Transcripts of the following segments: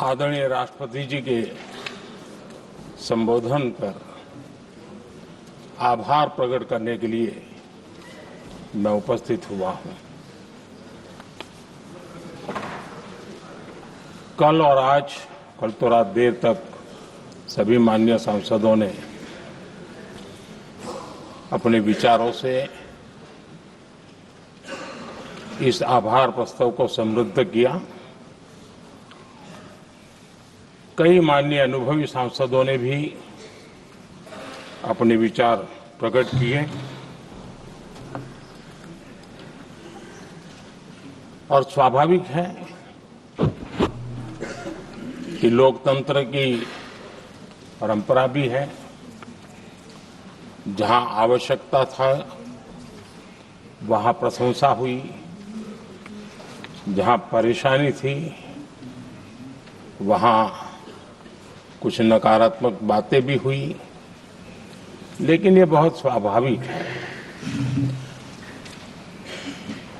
आदरणीय राष्ट्रपति जी के संबोधन पर आभार प्रकट करने के लिए मैं उपस्थित हुआ हूं। कल और आज, कल तो रात देर तक सभी माननीय सांसदों ने अपने विचारों से इस आभार प्रस्ताव को समृद्ध किया। कई माननीय अनुभवी सांसदों ने भी अपने विचार प्रकट किए और स्वाभाविक है कि लोकतंत्र की परंपरा भी है। जहां आवश्यकता था वहां प्रशंसा हुई, जहां परेशानी थी वहां कुछ नकारात्मक बातें भी हुई, लेकिन ये बहुत स्वाभाविक है।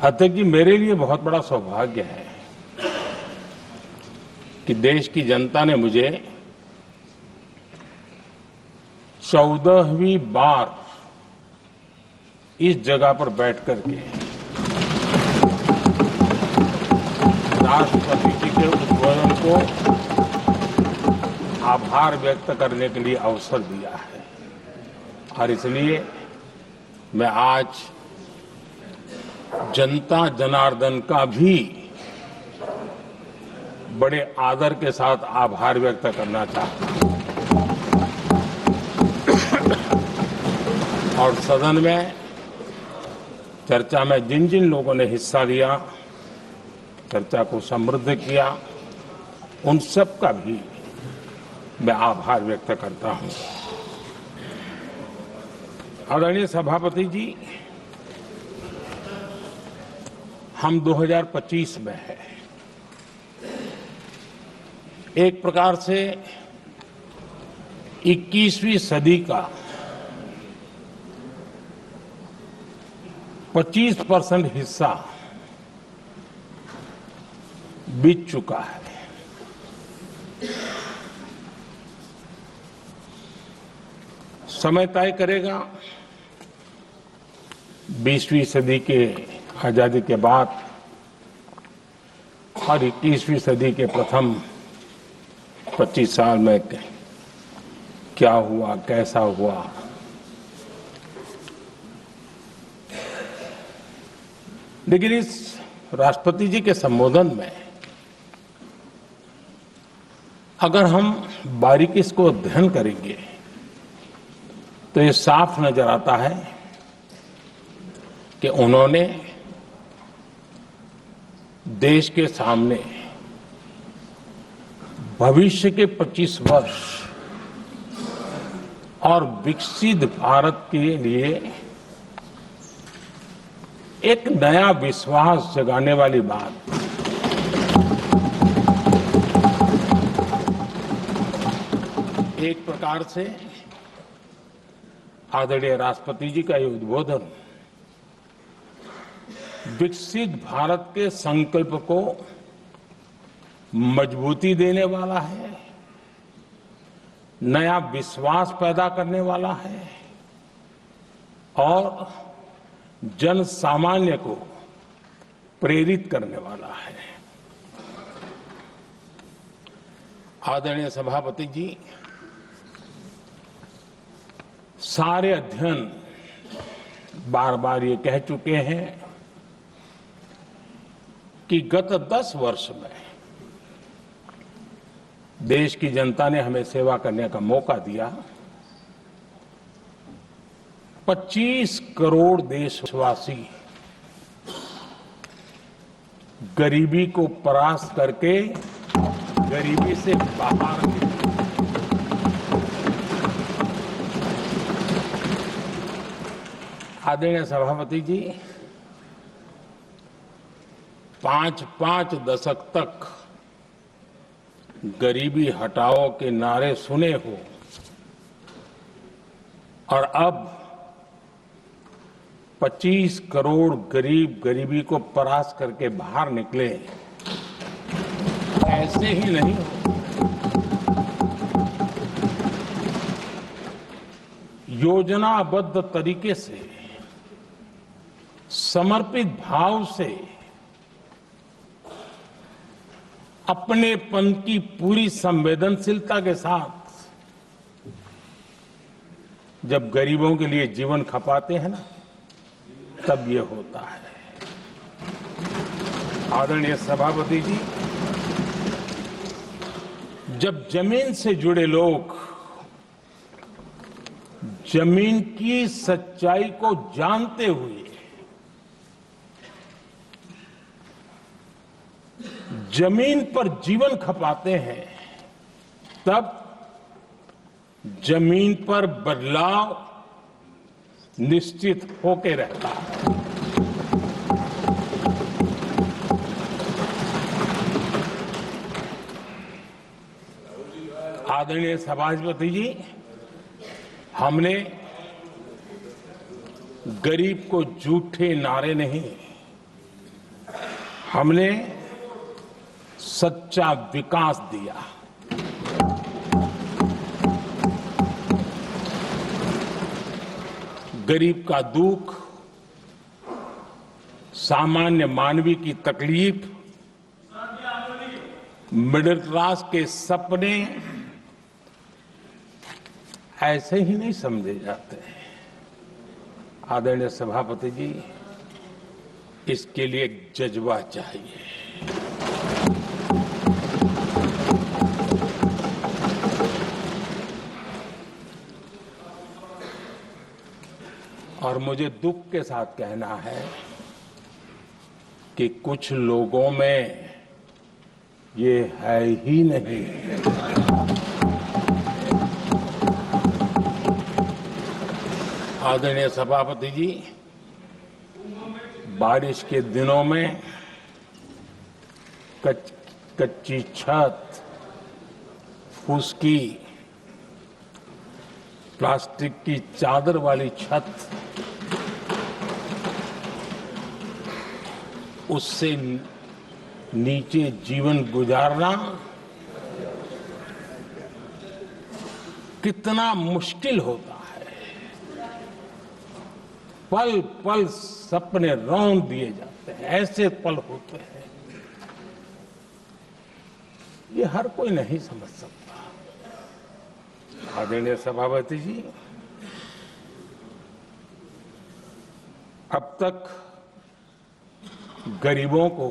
अतः कि मेरे लिए बहुत बड़ा सौभाग्य है कि देश की जनता ने मुझे 14वीं बार इस जगह पर बैठ करके राष्ट्रपति जी के उद्बोधन को आभार व्यक्त करने के लिए अवसर दिया है। और इसलिए मैं आज जनता जनार्दन का भी बड़े आदर के साथ आभार व्यक्त करना चाहता हूं। और सदन में चर्चा में जिन जिन लोगों ने हिस्सा लिया, चर्चा को समृद्ध किया, उन सब का भी मैं आभार व्यक्त करता हूं। आदरणीय सभापति जी, हम 2025 में हैं। एक प्रकार से 21वीं सदी का 25% हिस्सा बीत चुका है। समय तय करेगा 20वीं सदी के आजादी के बाद और 21वीं सदी के प्रथम 25 साल में क्या हुआ, कैसा हुआ। लेकिन इस राष्ट्रपति जी के संबोधन में अगर हम बारीकी इसको अध्ययन करेंगे तो ये साफ नजर आता है कि उन्होंने देश के सामने भविष्य के 25 वर्ष और विकसित भारत के लिए एक नया विश्वास जगाने वाली बात, एक प्रकार से आदरणीय राष्ट्रपति जी का ये उद्बोधन विकसित भारत के संकल्प को मजबूती देने वाला है, नया विश्वास पैदा करने वाला है और जन सामान्य को प्रेरित करने वाला है। आदरणीय सभापति जी, सारे अध्ययन बार बार ये कह चुके हैं कि गत 10 वर्ष में देश की जनता ने हमें सेवा करने का मौका दिया। 25 करोड़ देशवासी गरीबी को परास्त करके गरीबी से बाहर निकले। आदरणीय सभापति जी, 5 दशक तक गरीबी हटाओ के नारे सुने हो और अब 25 करोड़ गरीब गरीबी को परास्त करके बाहर निकले ऐसे ही नहीं हो। योजनाबद्ध तरीके से, समर्पित भाव से, अपनेपन की पूरी संवेदनशीलता के साथ जब गरीबों के लिए जीवन खपाते हैं ना, तब ये होता है। आदरणीय सभापति जी, जब जमीन से जुड़े लोग जमीन की सच्चाई को जानते हुए जमीन पर जीवन खपाते हैं, तब जमीन पर बदलाव निश्चित होके रहता है। आदरणीय सभापति जी, हमने गरीब को झूठे नारे नहीं, हमने सच्चा विकास दिया। गरीब का दुख, सामान्य मानवी की तकलीफ, मिडिल क्लास के सपने ऐसे ही नहीं समझे जाते हैं। आदरणीय सभापति जी, इसके लिए एक जज्बा चाहिए। और मुझे दुख के साथ कहना है कि कुछ लोगों में ये है ही नहीं। आदरणीय सभापति जी, बारिश के दिनों में कच्ची छत, फुसकी, प्लास्टिक की चादर वाली छत, उससे नीचे जीवन गुजारना कितना मुश्किल होता है। पल पल सपने रौंद दिए जाते हैं, ऐसे पल होते हैं, ये हर कोई नहीं समझ सकता। आदरणीय सभापति जी, अब तक गरीबों को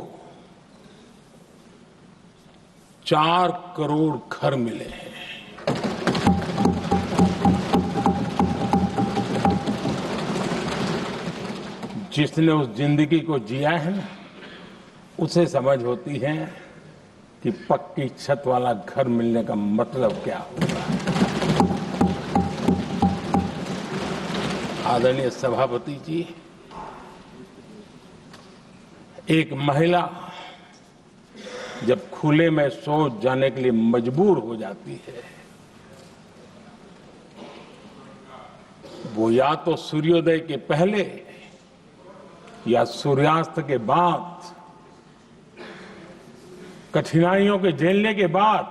4 करोड़ घर मिले हैं। जिसने उस जिंदगी को जिया है ना, उसे समझ होती है कि पक्की छत वाला घर मिलने का मतलब क्या होता है। आदरणीय सभापति जी, एक महिला जब खुले में शौच जाने के लिए मजबूर हो जाती है, वो या तो सूर्योदय के पहले या सूर्यास्त के बाद, कठिनाइयों के झेलने के बाद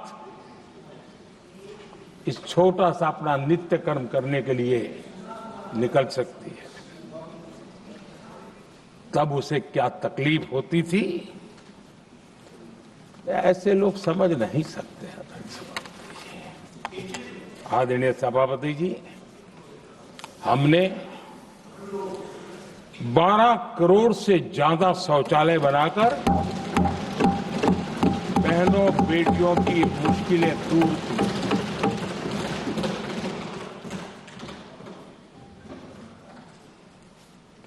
इस छोटा सा अपना नित्य कर्म करने के लिए निकल सकती है। तब उसे क्या तकलीफ होती थी, ऐसे लोग समझ नहीं सकते। आदरणीय सभापति जी, हमने 12 करोड़ से ज्यादा शौचालय बनाकर बहनों बेटियों की मुश्किलें दूर की।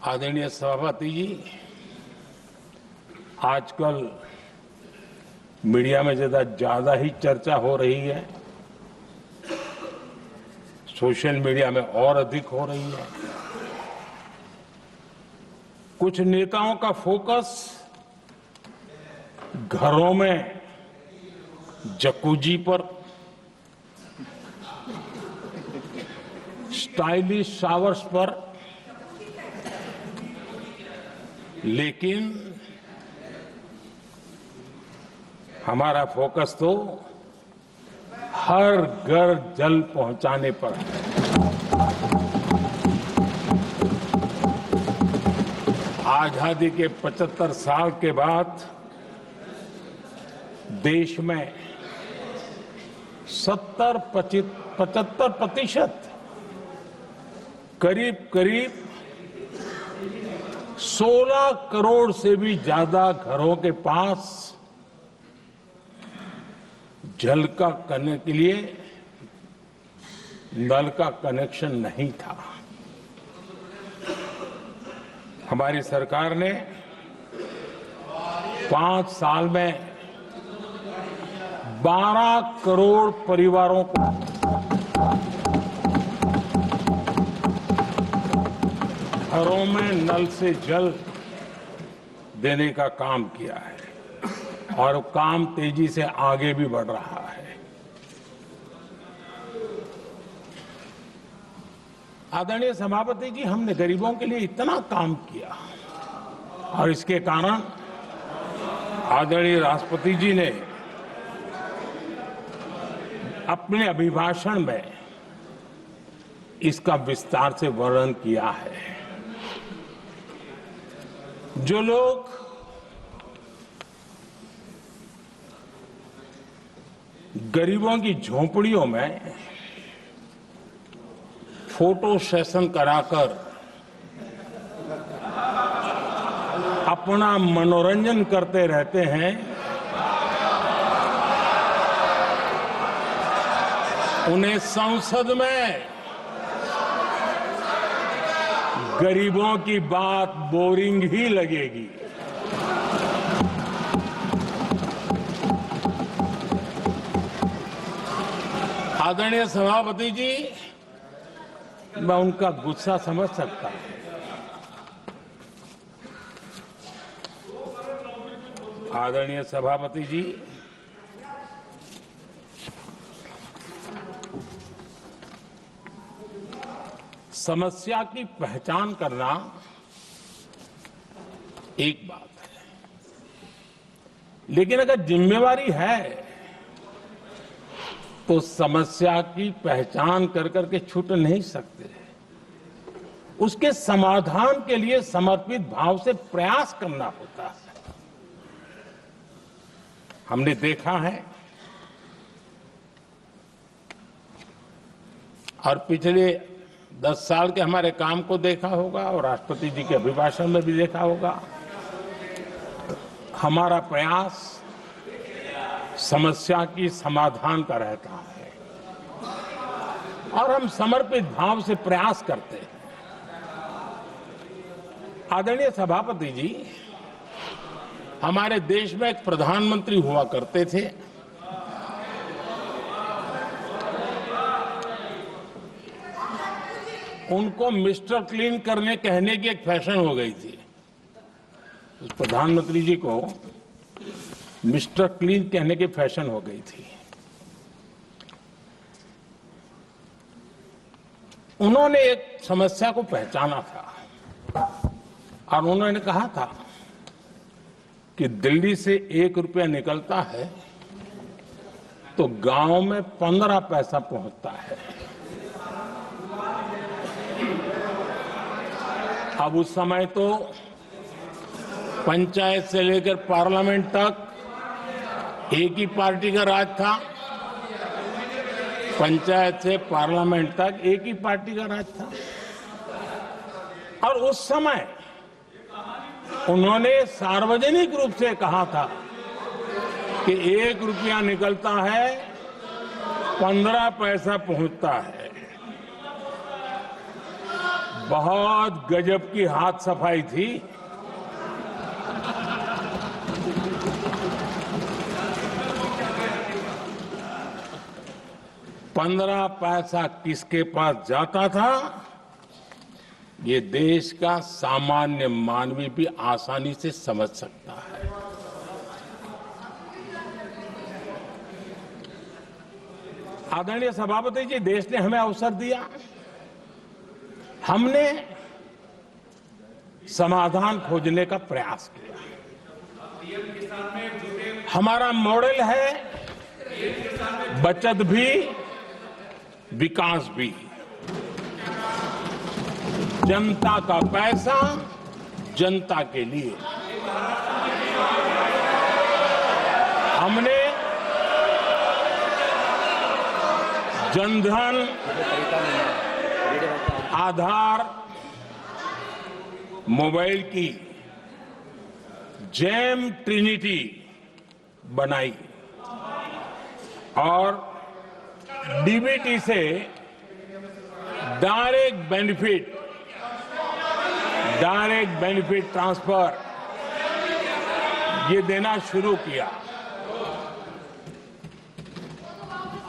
आदरणीय सभापति जी, आजकल मीडिया में ज्यादा ही चर्चा हो रही है, सोशल मीडिया में और अधिक हो रही है। कुछ नेताओं का फोकस घरों में जकूजी पर, स्टाइलिश शावर्स पर, लेकिन हमारा फोकस तो हर घर जल पहुंचाने पर है। आजादी के 75 साल के बाद देश में 75% करीब 16 करोड़ से भी ज्यादा घरों के पास जल का करने के लिए नल का कनेक्शन नहीं था। हमारी सरकार ने 5 साल में 12 करोड़ परिवारों को घरों में नल से जल देने का काम किया है और काम तेजी से आगे भी बढ़ रहा है। आदरणीय सभापति जी, हमने गरीबों के लिए इतना काम किया और इसके कारण आदरणीय राष्ट्रपति जी ने अपने अभिभाषण में इसका विस्तार से वर्णन किया है। जो लोग गरीबों की झोंपड़ियों में फोटो सेशन कराकर अपना मनोरंजन करते रहते हैं, उन्हें संसद में गरीबों की बात बोरिंग ही लगेगी। आदरणीय सभापति जी, मैं उनका गुस्सा समझ सकता हूं। आदरणीय सभापति जी, समस्या की पहचान करना एक बात है, लेकिन अगर जिम्मेवारी है तो समस्या की पहचान कर करके छूट नहीं सकते। उसके समाधान के लिए समर्पित भाव से प्रयास करना होता है। हमने देखा है और पिछले 10 साल के हमारे काम को देखा होगा और राष्ट्रपति जी के अभिभाषण में भी देखा होगा। हमारा प्रयास समस्या की समाधान का रहता है और हम समर्पित भाव से प्रयास करते हैं। आदरणीय सभापति जी, हमारे देश में एक प्रधानमंत्री हुआ करते थे। उनको मिस्टर क्लीन करने कहने की एक फैशन हो गई थी। उस प्रधानमंत्री जी को मिस्टर क्लीन कहने की फैशन हो गई थी। उन्होंने एक समस्या को पहचाना था और उन्होंने कहा था कि दिल्ली से 1 रुपया निकलता है तो गांव में 15 पैसा पहुंचता है। अब उस समय तो पंचायत से लेकर पार्लियामेंट तक एक ही पार्टी का राज था। पंचायत से पार्लियामेंट तक एक ही पार्टी का राज था और उस समय उन्होंने सार्वजनिक रूप से कहा था कि 1 रुपया निकलता है 15 पैसा पहुंचता है। बहुत गजब की हाथ सफाई थी। पंद्रह पैसा किसके पास जाता था, ये देश का सामान्य मानवी भी आसानी से समझ सकता है। आदरणीय सभापति जी, देश ने हमें अवसर दिया, हमने समाधान खोजने का प्रयास किया। हमारा मॉडल है बचत भी विकास भी। जनता का पैसा जनता के लिए। हमने जनधन, आधार, मोबाइल की जेम ट्रिनिटी बनाई और डीबीटी से डायरेक्ट बेनिफिट ट्रांसफर ये देना शुरू किया।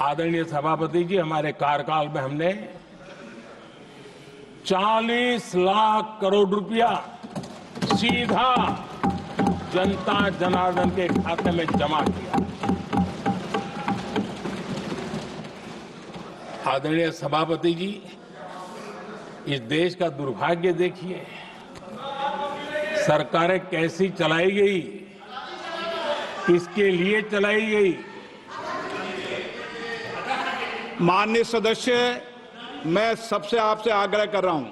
आदरणीय सभापति जी, हमारे कार्यकाल में हमने 40 लाख करोड़ रुपया सीधा जनता जनार्दन के खाते में जमा किया। आदरणीय सभापति जी, इस देश का दुर्भाग्य देखिए, सरकारें कैसी चलाई गई, किसके लिए चलाई गई। माननीय सदस्य, मैं सबसे आपसे आग्रह कर रहा हूं,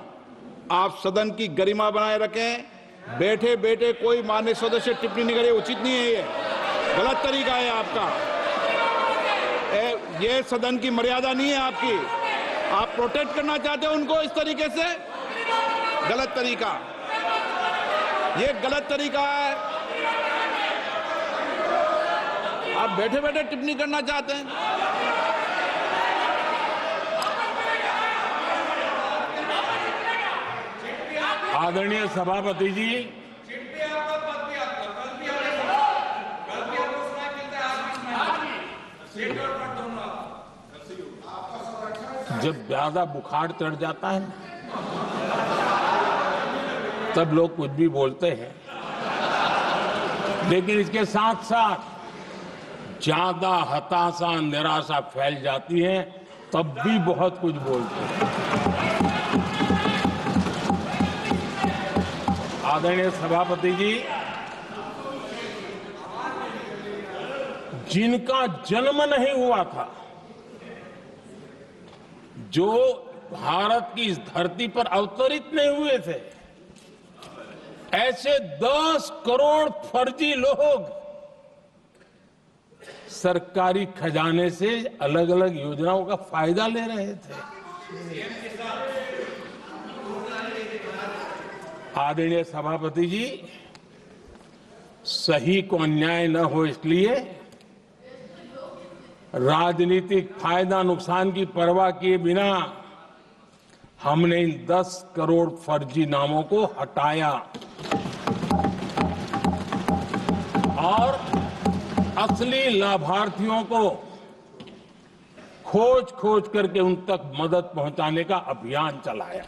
आप सदन की गरिमा बनाए रखें। बैठे बैठे कोई माननीय सदस्य टिप्पणी नहीं करे, उचित नहीं है, ये गलत तरीका है आपका। ये सदन की मर्यादा नहीं है आपकी। आप प्रोटेक्ट करना चाहते हो उनको इस तरीके से, गलत तरीका, ये गलत तरीका है। आप बैठे बैठे टिप्पणी करना चाहते हैं। आदरणीय सभापति जी, जब ज्यादा बुखार चढ़ जाता है तब लोग कुछ भी बोलते हैं, लेकिन इसके साथ साथ ज्यादा हताशा निराशा फैल जाती है तब भी बहुत कुछ बोलते हैं। आदरणीय सभापति जी, जिनका जन्म नहीं हुआ था, जो भारत की इस धरती पर अवतरित नहीं हुए थे, ऐसे 10 करोड़ फर्जी लोग सरकारी खजाने से अलग अलग योजनाओं का फायदा ले रहे थे। आदरणीय सभापति जी, सही को अन्याय न हो इसलिए राजनीतिक फायदा नुकसान की परवाह किए बिना हमने इन 10 करोड़ फर्जी नामों को हटाया और असली लाभार्थियों को खोज करके उन तक मदद पहुंचाने का अभियान चलाया।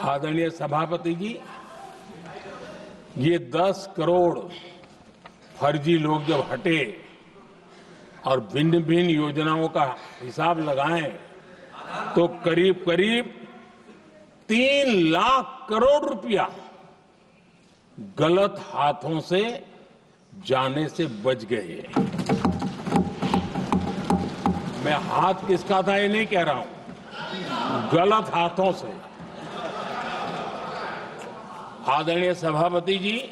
आदरणीय सभापति जी, ये 10 करोड़ फर्जी लोग जब हटे और भिन्न भिन्न योजनाओं का हिसाब लगाएं तो करीब करीब 3 लाख करोड़ रुपया गलत हाथों से जाने से बच गए। मैं हाथ किसका था ये नहीं कह रहा हूं, गलत हाथों से। आदरणीय सभापति जी,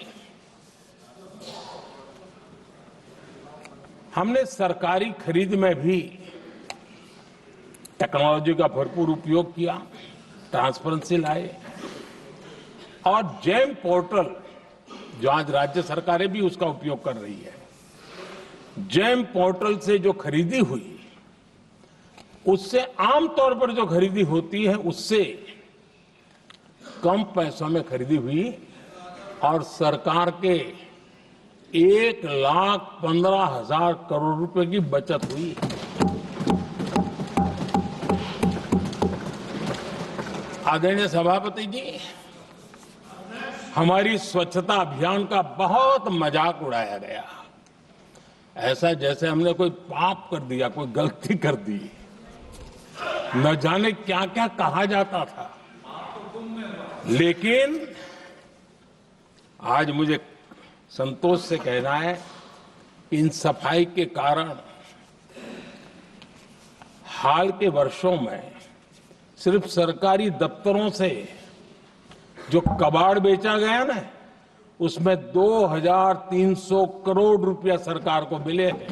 हमने सरकारी खरीद में भी टेक्नोलॉजी का भरपूर उपयोग किया, ट्रांसपेरेंसी लाए और जेम पोर्टल, जो आज राज्य सरकारें भी उसका उपयोग कर रही है, जेम पोर्टल से जो खरीदी हुई उससे आमतौर पर जो खरीदी होती है उससे कम पैसों में खरीदी हुई और सरकार के 1,15,000 करोड़ रुपए की बचत हुई। आदरणीय सभापति जी, हमारी स्वच्छता अभियान का बहुत मजाक उड़ाया गया, ऐसा जैसे हमने कोई पाप कर दिया, कोई गलती कर दी, न जाने क्या क्या कहा जाता था। लेकिन आज मुझे संतोष से कहना है कि इन सफाई के कारण हाल के वर्षों में सिर्फ सरकारी दफ्तरों से जो कबाड़ बेचा गया ना, उसमें 2300 करोड़ रुपया सरकार को मिले हैं।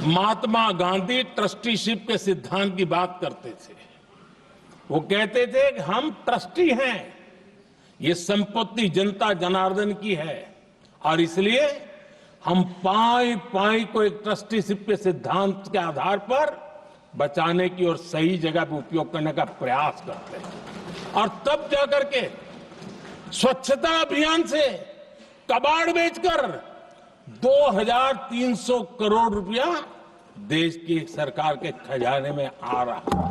महात्मा गांधी ट्रस्टीशिप के सिद्धांत की बात करते थे। वो कहते थे कि हम ट्रस्टी हैं, ये संपत्ति जनता जनार्दन की है और इसलिए हम पाई पाई को एक ट्रस्टीशिप के सिद्धांत के आधार पर बचाने की और सही जगह पे उपयोग करने का प्रयास करते हैं। और तब जाकर के स्वच्छता अभियान से कबाड़ बेचकर 2300 करोड़ रुपया देश की सरकार के खजाने में आ रहा है।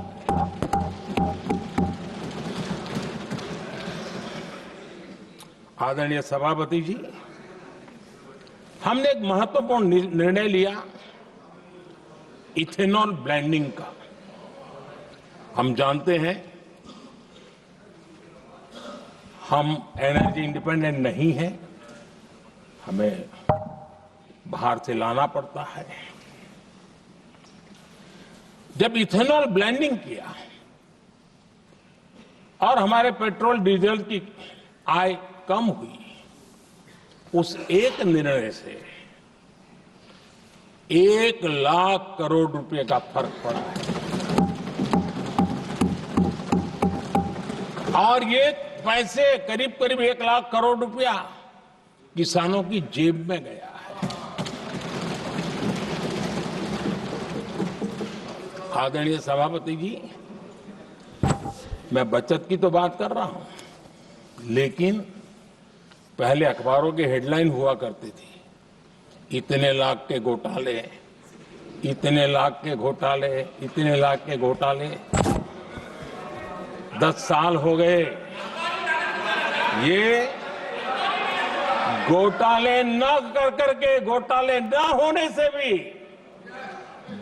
आदरणीय सभापति जी, हमने एक महत्वपूर्ण निर्णय लिया इथेनॉल ब्लेंडिंग का। हम जानते हैं हम एनर्जी इंडिपेंडेंट नहीं है, हमें बाहर से लाना पड़ता है। जब इथेनॉल ब्लेंडिंग किया और हमारे पेट्रोल डीजल की आय कम हुई, उस एक निर्णय से 1 लाख करोड़ रुपए का फर्क पड़ा है। और ये पैसे करीब करीब 1 लाख करोड़ रुपया किसानों की जेब में गया है। आदरणीय सभापति जी, मैं बचत की तो बात कर रहा हूं, लेकिन पहले अखबारों के हेडलाइन हुआ करती थी, इतने लाख के घोटाले, इतने लाख के घोटाले, इतने लाख के घोटाले। 10 साल हो गए, ये घोटाले न कर करके, घोटाले न होने से भी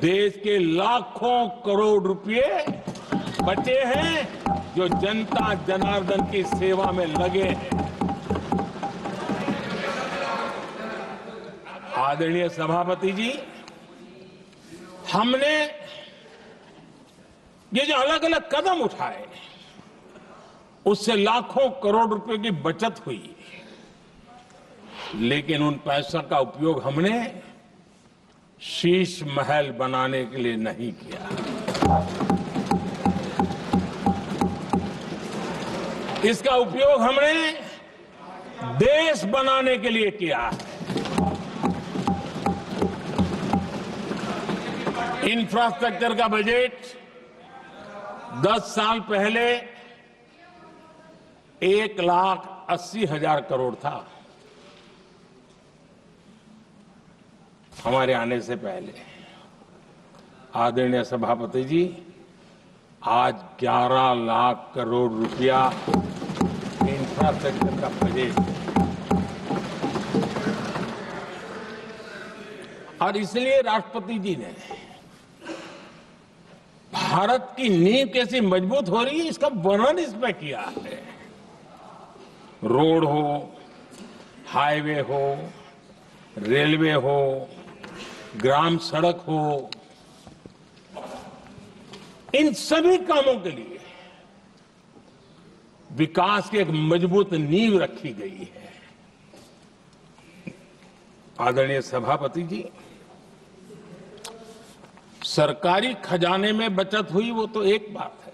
देश के लाखों करोड़ रुपए बचे हैं जो जनता जनार्दन की सेवा में लगे हैं। आदरणीय सभापति जी, हमने ये जो अलग अलग कदम उठाए, उससे लाखों करोड़ रुपए की बचत हुई, लेकिन उन पैसों का उपयोग हमने शीश महल बनाने के लिए नहीं किया। इसका उपयोग हमने देश बनाने के लिए किया है। इंफ्रास्ट्रक्चर का बजट 10 साल पहले 1,80,000 करोड़ था, हमारे आने से पहले। आदरणीय सभापति जी, आज 11 लाख करोड़ रुपया इंफ्रास्ट्रक्चर का बजट, और इसलिए राष्ट्रपति जी ने भारत की नींव कैसी मजबूत हो रही है, इसका वर्णन इसमें किया है। रोड हो, हाईवे हो, रेलवे हो, ग्राम सड़क हो, इन सभी कामों के लिए विकास की एक मजबूत नींव रखी गई है। आदरणीय सभापति जी, सरकारी खजाने में बचत हुई वो तो एक बात है,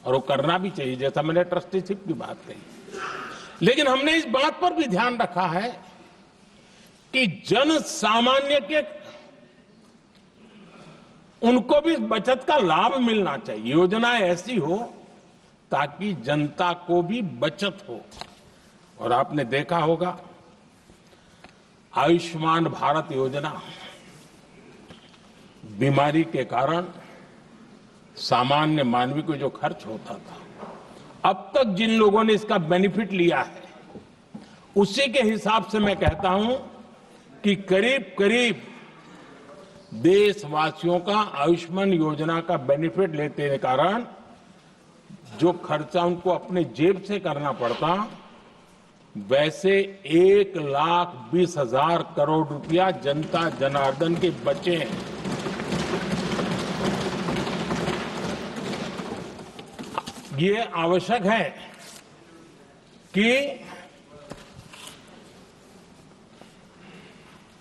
और वो करना भी चाहिए, जैसा मैंने ट्रस्टीशिप की बात कही, लेकिन हमने इस बात पर भी ध्यान रखा है कि जन सामान्य के उनको भी बचत का लाभ मिलना चाहिए। योजनाएं ऐसी हो ताकि जनता को भी बचत हो। और आपने देखा होगा, आयुष्मान भारत योजना बीमारी के कारण सामान्य मानवी को जो खर्च होता था, अब तक जिन लोगों ने इसका बेनिफिट लिया है, उसी के हिसाब से मैं कहता हूं कि करीब करीब देशवासियों का आयुष्मान योजना का बेनिफिट लेते के कारण जो खर्चा उनको अपने जेब से करना पड़ता, वैसे 1,20,000 करोड़ रुपया जनता जनार्दन के बचे हैं। ये आवश्यक है कि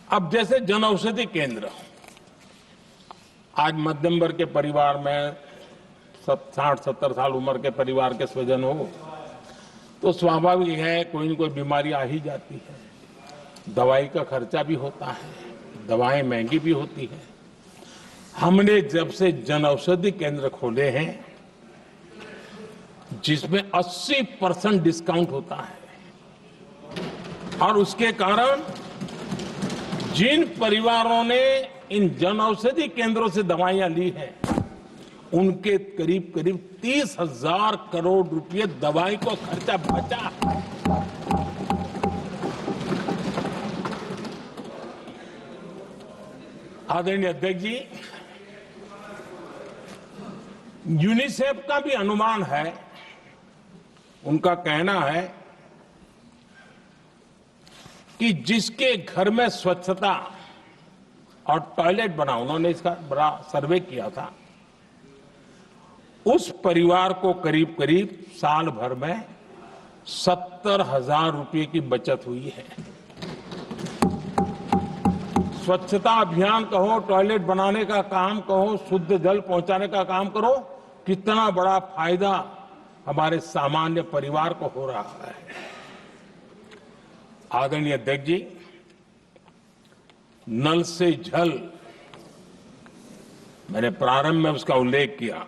अब जैसे जन औषधि केंद्र, आज मध्यम वर्ग के परिवार में 60-70 साल उम्र के परिवार के स्वजन हो तो स्वाभाविक है कोई न कोई बीमारी आ ही जाती है, दवाई का खर्चा भी होता है, दवाएं महंगी भी होती है। हमने जब से जन औषधि केंद्र खोले हैं जिसमें 80% डिस्काउंट होता है, और उसके कारण जिन परिवारों ने इन जन औषधि केंद्रों से दवाइयां ली हैं उनके करीब करीब 30,000 करोड़ रुपए दवाई को खर्चा बचा। आदरणीय अध्यक्ष जी, यूनिसेफ का भी अनुमान है, उनका कहना है कि जिसके घर में स्वच्छता और टॉयलेट बना, उन्होंने इसका बड़ा सर्वे किया था, उस परिवार को करीब करीब साल भर में 70,000 रुपए की बचत हुई है। स्वच्छता अभियान कहो, टॉयलेट बनाने का काम कहो, शुद्ध जल पहुंचाने का काम करो, कितना बड़ा फायदा हमारे सामान्य परिवार को हो रहा है। आदरणीय अध्यक्ष जी, नल से जल, मैंने प्रारंभ में उसका उल्लेख किया।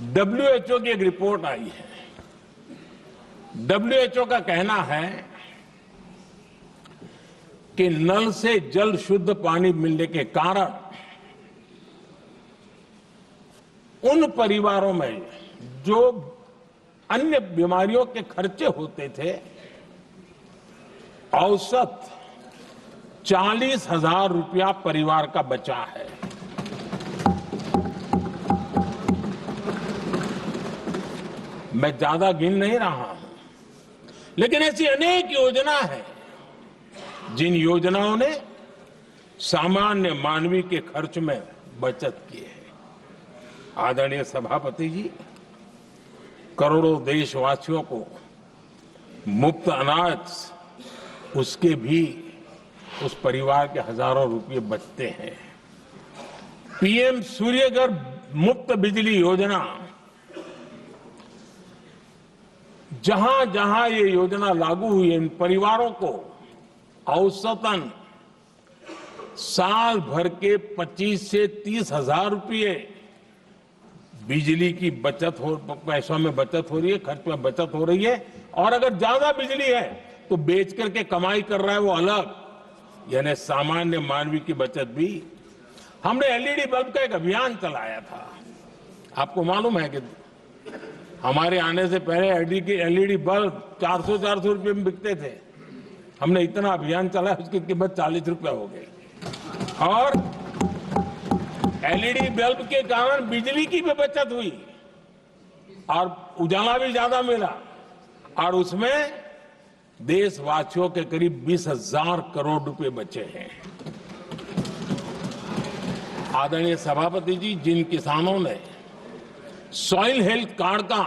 WHO की एक रिपोर्ट आई है। WHO का कहना है कि नल से जल शुद्ध पानी मिलने के कारण उन परिवारों में जो अन्य बीमारियों के खर्चे होते थे, औसत 40,000 रुपया परिवार का बचा है। मैं ज्यादा गिन नहीं रहा हूं, लेकिन ऐसी अनेक योजना है जिन योजनाओं ने सामान्य मानवीय के खर्च में बचत की है। आदरणीय सभापति जी, करोड़ों देशवासियों को मुफ्त अनाज, उसके भी उस परिवार के हजारों रुपये बचते हैं। PM सूर्यघर मुफ्त बिजली योजना, जहां जहां ये योजना लागू हुई है, इन परिवारों को औसतन साल भर के 25 से 30,000 रुपये बिजली की बचत हो, पैसों में बचत हो रही है, खर्च में बचत हो रही है। और अगर ज्यादा बिजली है तो बेच करके कमाई कर रहा है वो अलग, यानी सामान्य मानवीय की बचत भी। हमने LED बल्ब का एक अभियान चलाया था। आपको मालूम है कि हमारे आने से पहले LED बल्ब 400 रुपये में बिकते थे। हमने इतना अभियान चलाया, उसकी कीमत 40 रुपया हो गई, और LED बल्ब के कारण बिजली की भी बचत हुई और उजाला भी ज्यादा मिला, और उसमें देशवासियों के करीब 20,000 करोड़ रुपए बचे हैं। आदरणीय सभापति जी, जिन किसानों ने सॉइल हेल्थ कार्ड का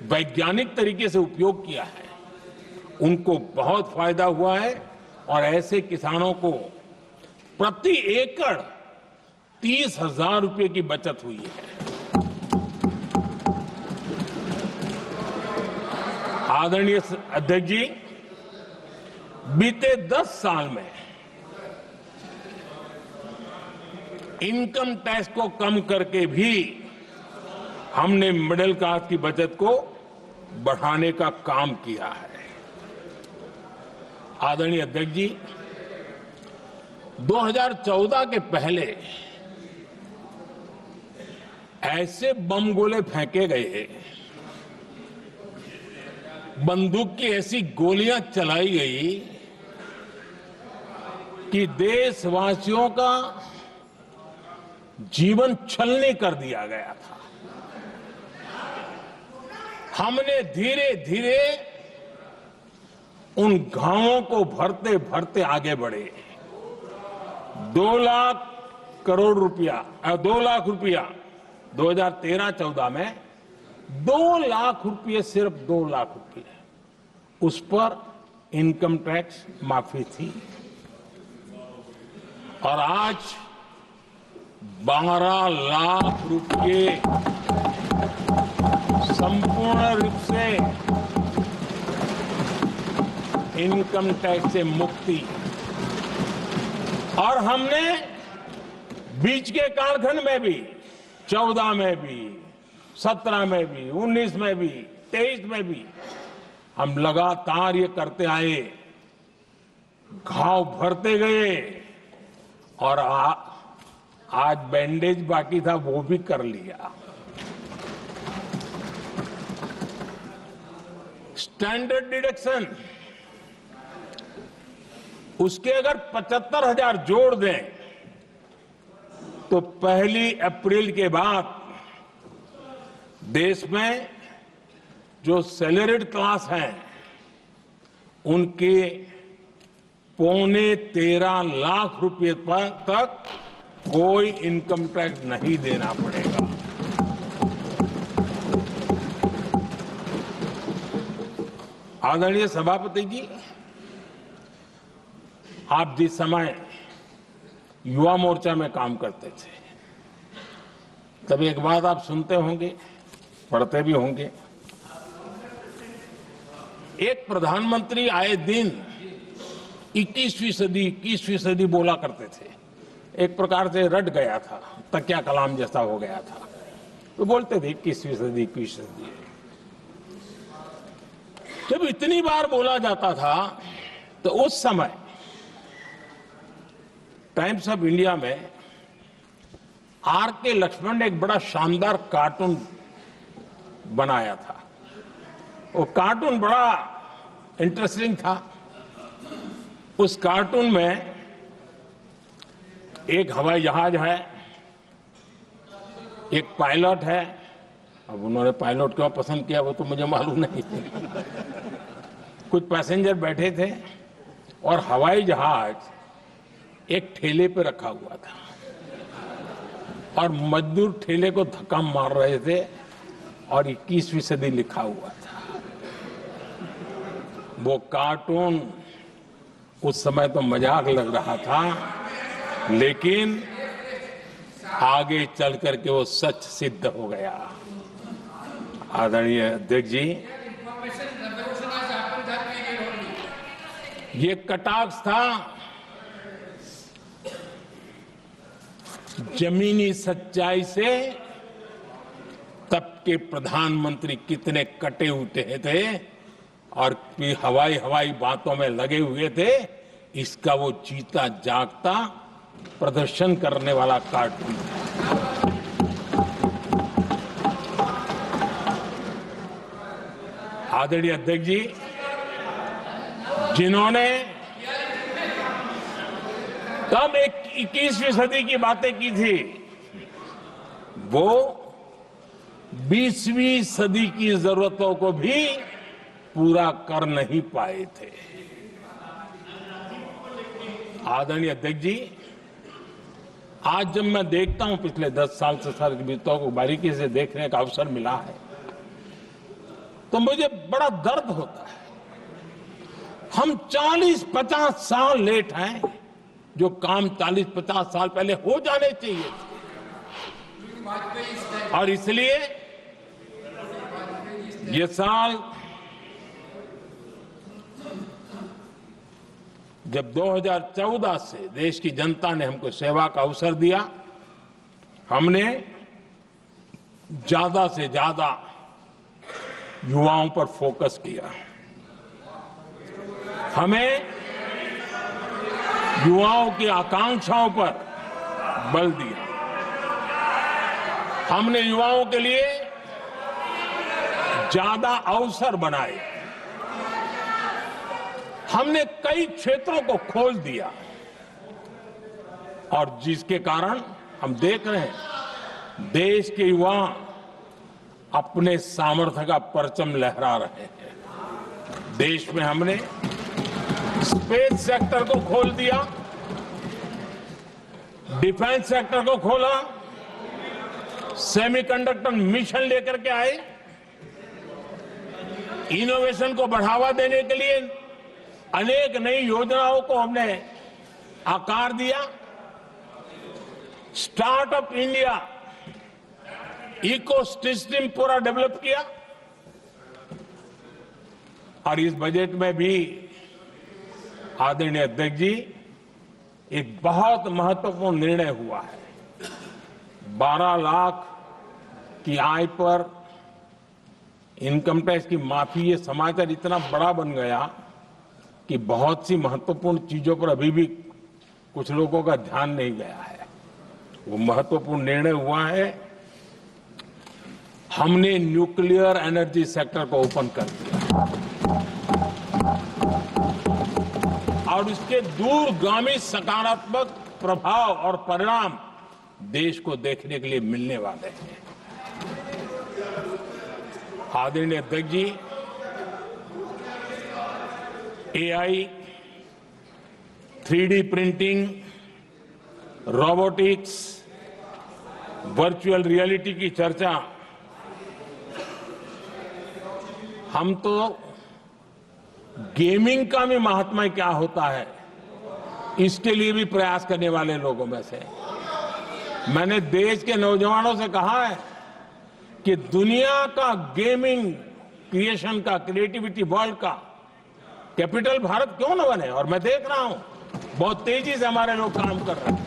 वैज्ञानिक तरीके से उपयोग किया है, उनको बहुत फायदा हुआ है, और ऐसे किसानों को प्रति एकड़ 30,000 रुपए की बचत हुई है। आदरणीय अध्यक्ष जी, बीते 10 साल में इनकम टैक्स को कम करके भी हमने मिडिल क्लास की बचत को बढ़ाने का काम किया है। आदरणीय अध्यक्ष जी, 2014 के पहले ऐसे बम गोले फेंके गए, बंदूक की ऐसी गोलियां चलाई गई कि देशवासियों का जीवन छलनी कर दिया गया था। हमने धीरे धीरे उन गांवों को भरते भरते आगे बढ़े। 2 लाख करोड़ रुपया 2 लाख रुपया 2013-14 में 2 लाख रुपये, सिर्फ 2 लाख रुपये उस पर इनकम टैक्स माफी थी। और आज 12 लाख रुपये संपूर्ण रूप से इनकम टैक्स से मुक्ति। और हमने बीच के कालखंड में भी 14 में भी, 17 में भी, 19 में भी, 23 में भी हम लगातार ये करते आए, घाव भरते गए और आज बैंडेज बाकी था वो भी कर लिया। स्टैंडर्ड डिडक्शन उसके अगर 75,000 जोड़ दें तो 1 अप्रैल के बाद देश में जो सैलरीड क्लास हैं उनके 13.25 लाख रुपए तक कोई इनकम टैक्स नहीं देना पड़ेगा। आदरणीय सभापति जी, आप जिस समय युवा मोर्चा में काम करते थे तब एक बात आप सुनते होंगे, पढ़ते भी होंगे। एक प्रधानमंत्री आए दिन 21वीं सदी बोला करते थे। एक प्रकार से रट गया था, तकिया कलाम जैसा हो गया था, तो बोलते थे 21वीं सदी। जब इतनी बार बोला जाता था तो उस समय टाइम्स ऑफ इंडिया में R.K. लक्ष्मण ने एक बड़ा शानदार कार्टून बनाया था। वो कार्टून बड़ा इंटरेस्टिंग था। उस कार्टून में एक हवाई जहाज है, एक पायलट है। अब उन्होंने पायलट क्यों पसंद किया वो तो मुझे मालूम नहीं। कुछ पैसेंजर बैठे थे और हवाई जहाज एक ठेले पे रखा हुआ था और मजदूर ठेले को धक्का मार रहे थे और 21वीं सदी लिखा हुआ था। वो कार्टून उस समय तो मजाक लग रहा था, लेकिन आगे चल करके वो सच सिद्ध हो गया। आदरणीय अध्यक्ष जी, ये कटाक्ष था जमीनी सच्चाई से। तब के प्रधानमंत्री कितने कटे उठे थे और हवाई बातों में लगे हुए थे, इसका वो जीता जागता प्रदर्शन करने वाला कार्टून था। आदरणीय अध्यक्ष जी, जिन्होंने तब 21वीं सदी की बातें की थी, वो 20वीं सदी की जरूरतों को भी पूरा कर नहीं पाए थे। आदरणीय अध्यक्ष जी, आज जब मैं देखता हूं, पिछले 10 साल से सारी बीतों को बारीकी से देखने का अवसर मिला है, तो मुझे बड़ा दर्द होता है। हम 40-50 साल लेट हैं, जो काम 40-50 साल पहले हो जाने चाहिए थे। और इसलिए ये साल जब 2014 से देश की जनता ने हमको सेवा का अवसर दिया, हमने ज्यादा से ज्यादा युवाओं पर फोकस किया। हमें युवाओं की आकांक्षाओं पर बल दिया। हमने युवाओं के लिए ज्यादा अवसर बनाए। हमने कई क्षेत्रों को खोल दिया और जिसके कारण हम देख रहे हैं देश के युवा अपने सामर्थ्य का परचम लहरा रहे हैं। देश में हमने स्पेस सेक्टर को खोल दिया, डिफेंस सेक्टर को खोला, सेमीकंडक्टर मिशन लेकर के आए, इनोवेशन को बढ़ावा देने के लिए अनेक नई योजनाओं को हमने आकार दिया। स्टार्टअप इंडिया इकोसिस्टम पूरा डेवलप किया और इस बजट में भी आदरणीय अध्यक्ष जी एक बहुत महत्वपूर्ण निर्णय हुआ है। 12 लाख की आय पर इनकम टैक्स की माफी, ये समाचार इतना बड़ा बन गया कि बहुत सी महत्वपूर्ण चीजों पर अभी भी कुछ लोगों का ध्यान नहीं गया है। वो महत्वपूर्ण निर्णय हुआ है, हमने न्यूक्लियर एनर्जी सेक्टर को ओपन कर दिया और इसके दूरगामी सकारात्मक प्रभाव और परिणाम देश को देखने के लिए मिलने वाले हैं। आदरणीय अध्यक्ष जी, AI, 3D printing, robotics, virtual reality की चर्चा हम तो गेमिंग का भी महात्मा क्या होता है इसके लिए भी प्रयास करने वाले लोगों में से। मैंने देश के नौजवानों से कहा है कि दुनिया का गेमिंग क्रिएशन का, क्रिएटिविटी वर्ल्ड का कैपिटल भारत क्यों न बने। और मैं देख रहा हूं बहुत तेजी से हमारे लोग काम कर रहे हैं।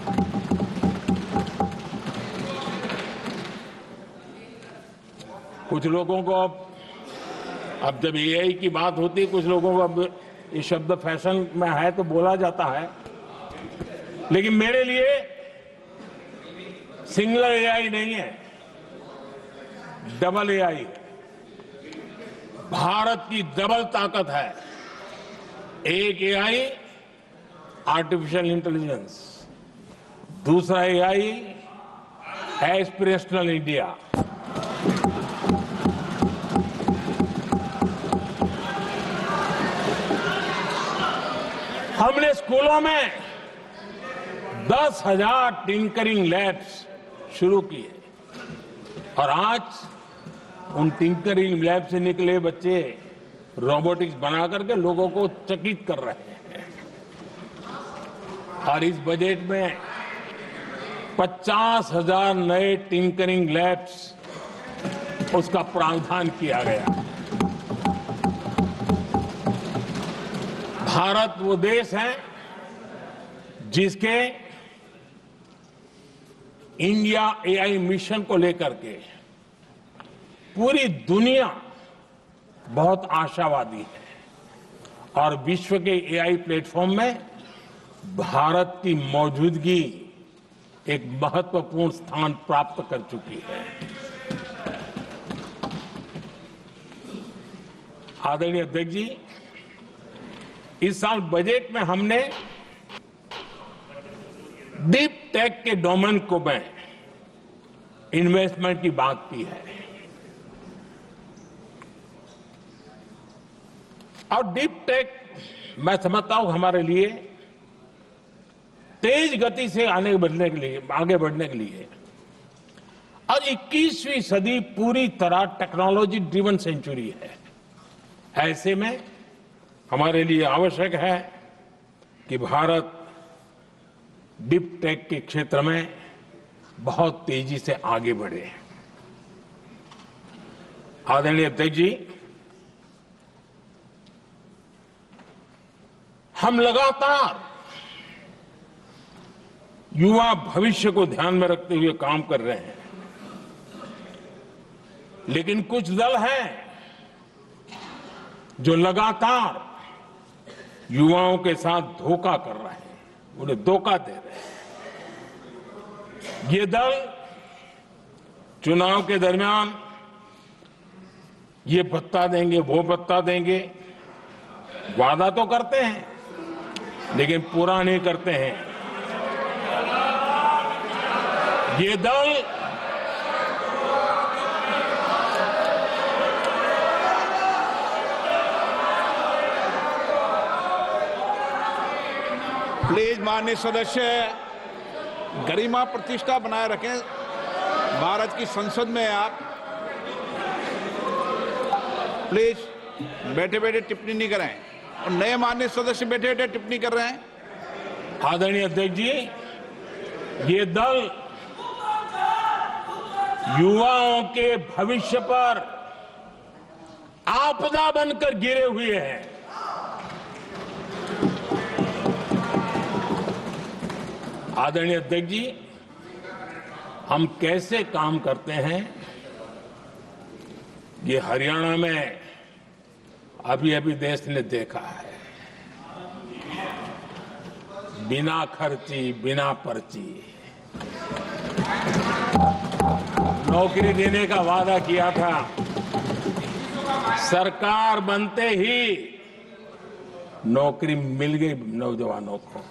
कुछ लोगों को अब जब एआई की बात होती है, कुछ लोगों को अब ये शब्द फैशन में है तो बोला जाता है, लेकिन मेरे लिए सिंगल एआई नहीं है, डबल एआई। भारत की डबल ताकत है। एक एआई आर्टिफिशियल इंटेलिजेंस, दूसरा एआई एस्पिरेशनल इंडिया। हमने स्कूलों में 10,000 टिंकरिंग लैब्स शुरू किए और आज उन टिंकरिंग लैब से निकले बच्चे रोबोटिक्स बना करके लोगों को चकित कर रहे हैं। और इस बजट में 50,000 नए टिंकरिंग लैब्स उसका प्रावधान किया गया। भारत वो देश है जिसके इंडिया एआई मिशन को लेकर के पूरी दुनिया बहुत आशावादी है और विश्व के एआई प्लेटफॉर्म में भारत की मौजूदगी एक महत्वपूर्ण स्थान प्राप्त कर चुकी है। आदरणीय अध्यक्ष जी, इस साल बजट में हमने डीप टेक के डोमेन को में इन्वेस्टमेंट की बात की है और डीप टेक मैं समझता हूं हमारे लिए तेज गति से आगे बढ़ने के लिए और 21वीं सदी पूरी तरह टेक्नोलॉजी ड्रिवन सेंचुरी है। ऐसे में हमारे लिए आवश्यक है कि भारत डीप टेक के क्षेत्र में बहुत तेजी से आगे बढ़े। आदरणीय अध्यक्ष जी, हम लगातार युवा भविष्य को ध्यान में रखते हुए काम कर रहे हैं, लेकिन कुछ दल हैं जो लगातार युवाओं के साथ धोखा कर रहे हैं, उन्हें धोखा दे रहे हैं। ये दल चुनाव के दरमियान ये भत्ता देंगे, वो भत्ता देंगे, वादा तो करते हैं लेकिन पूरा नहीं करते हैं। ये दल प्लीज माननीय सदस्य गरिमा प्रतिष्ठा बनाए रखें। भारत की संसद में आप प्लीज बैठे बैठे टिप्पणी नहीं करें, और नए माननीय सदस्य बैठे बैठे टिप्पणी कर रहे हैं। आदरणीय अध्यक्ष जी, ये दल युवाओं के भविष्य पर आपदा बनकर गिरे हुए हैं। आदरणीय अध्यक्ष जी, हम कैसे काम करते हैं ये हरियाणा में अभी अभी देश ने देखा है। बिना खर्ची, बिना पर्ची नौकरी देने का वादा किया था, सरकार बनते ही नौकरी मिल गई नौजवानों को।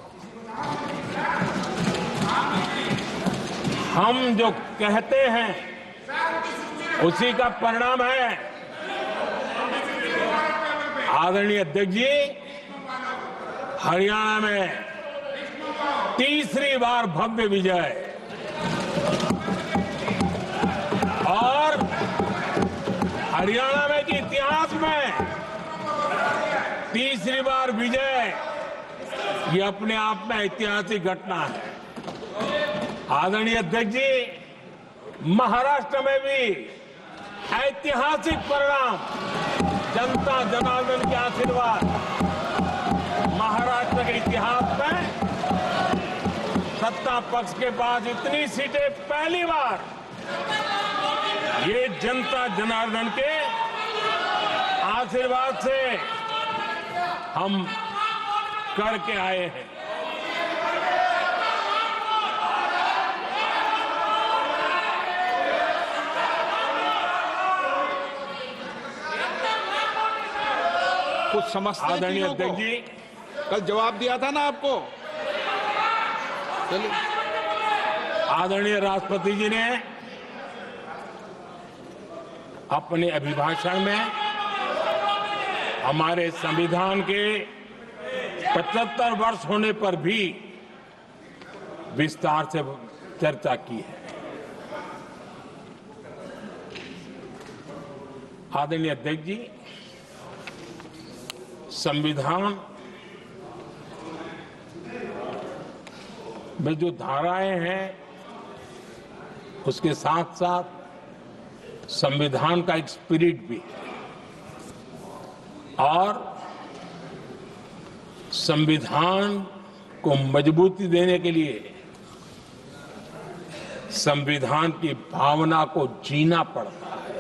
हम जो कहते हैं उसी का परिणाम है। आदरणीय अध्यक्ष जी, हरियाणा में तीसरी बार भव्य विजय और हरियाणा में के इतिहास में तीसरी बार विजय, ये अपने आप में ऐतिहासिक घटना है। आदरणीय अध्यक्ष जी, महाराष्ट्र में भी ऐतिहासिक परिणाम, जनता जनार्दन के आशीर्वाद। महाराष्ट्र के इतिहास में सत्ता पक्ष के पास इतनी सीटें पहली बार, ये जनता जनार्दन के आशीर्वाद से हम करके आए हैं। कुछ समझते हैं आदरणीय चीजों को? अध्यक्ष जी, कल जवाब दिया था ना आपको। चलिए। आदरणीय राष्ट्रपति जी ने अपने अभिभाषण में हमारे संविधान के 75 वर्ष होने पर भी विस्तार से चर्चा की है। आदरणीय अध्यक्ष जी, संविधान में जो धाराएं हैं उसके साथ साथ संविधान का एक स्पिरिट भी है, और संविधान को मजबूती देने के लिए संविधान की भावना को जीना पड़ता है।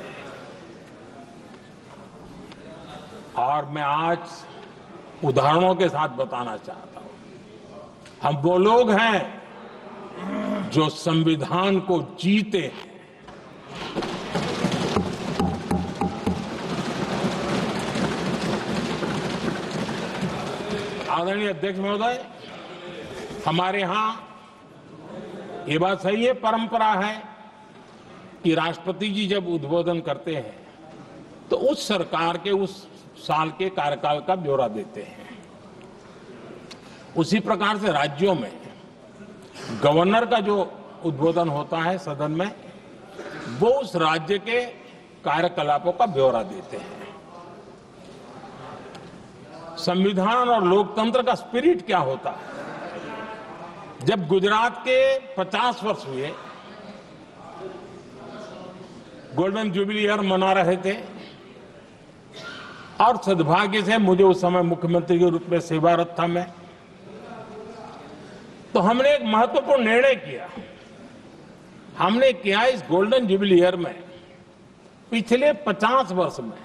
और मैं आज उदाहरणों के साथ बताना चाहता हूं। हम वो लोग हैं जो संविधान को जीते हैं। आदरणीय अध्यक्ष महोदय, हमारे यहां ये बात सही है, परंपरा है कि राष्ट्रपति जी जब उद्बोधन करते हैं तो उस सरकार के उस साल के कार्यकाल का ब्यौरा देते हैं। उसी प्रकार से राज्यों में गवर्नर का जो उद्बोधन होता है सदन में, वो उस राज्य के कार्यकलापों का ब्यौरा देते हैं। संविधान और लोकतंत्र का स्पिरिट क्या होता है? जब गुजरात के 50 वर्ष हुए, गोल्डन जुबली ईयर मना रहे थे, और सद्भाग्य से मुझे उस समय मुख्यमंत्री के रूप में सेवारत था मैं, तो हमने एक महत्वपूर्ण निर्णय किया। हमने किया इस गोल्डन जुबली ईयर में पिछले 50 वर्ष में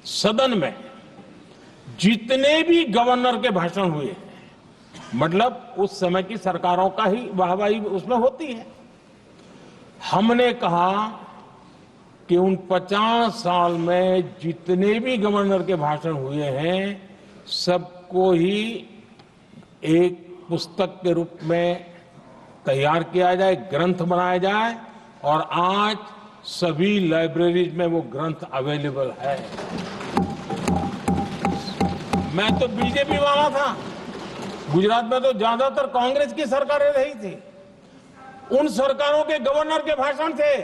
सदन में जितने भी गवर्नर के भाषण हुए, मतलब उस समय की सरकारों का ही वाहवाही उसमें होती है, हमने कहा कि उन 50 साल में जितने भी गवर्नर के भाषण हुए हैं, सबको ही एक पुस्तक के रूप में तैयार किया जाए, ग्रंथ बनाया जाए, और आज सभी लाइब्रेरीज में वो ग्रंथ अवेलेबल है। मैं तो बीजेपी वाला था, गुजरात में तो ज्यादातर कांग्रेस की सरकारें रही थी, उन सरकारों के गवर्नर के भाषण थे,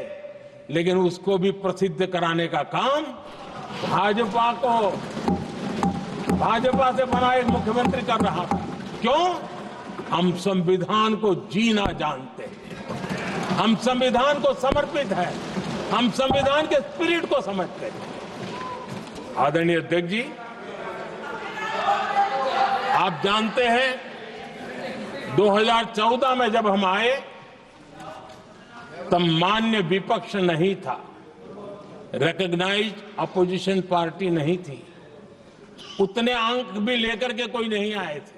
लेकिन उसको भी प्रसिद्ध कराने का काम भाजपा से बना एक मुख्यमंत्री कर रहा था। क्यों? हम संविधान को जीना जानते हैं, हम संविधान को समर्पित हैं, हम संविधान के स्पिरिट को समझते हैं। आदरणीय अध्यक्ष जी, आप जानते हैं 2014 में जब हम आए तब मान्य विपक्ष नहीं था, रिकॉग्नाइज्ड अपोजिशन पार्टी नहीं थी, उतने अंक भी लेकर के कोई नहीं आए थे।